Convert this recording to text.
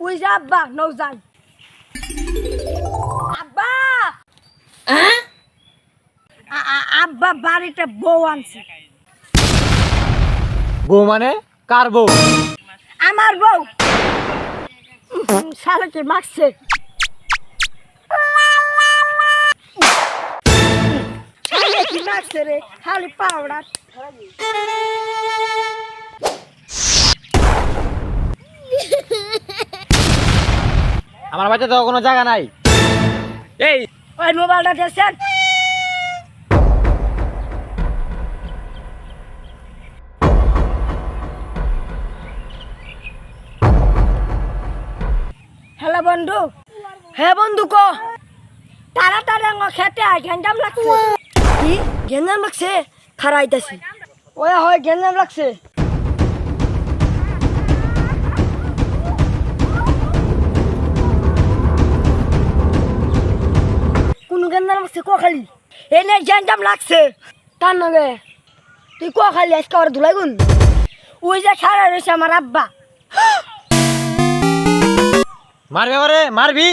ওই যে আব্বা নৌজান আব্বা আব্বা বাড়িতে বউ আনছে। বউ মানে কার বউ? আমার বউ শালাকে মারছে। শালাকে মারছে রে খালি পাউডার। আমার বাড়িতে তো কোনো জায়গা নাই। এই ওই মোবাইলটা দিয়েছেন। হ্যালো বন্ধু। হ্যাঁ বন্ধু ক তাড়াতাড়ি আমার খেতে আয়, ঘেন্দাম লাগছে। কি ঘেন্দাম লাগছে? খারাইতেছি। ওই হয় ঘেন্দাম লাগছে। কোন ঘেন্দাম লাগছে ক খালি? এনে ঘেন্দাম লাগছে তার নগে তুই ক খালি আজকে আর ধুলাই গুন। ওই যে খারা রয়েছে আমার আব্বা। মারবি আমারে? মারবি?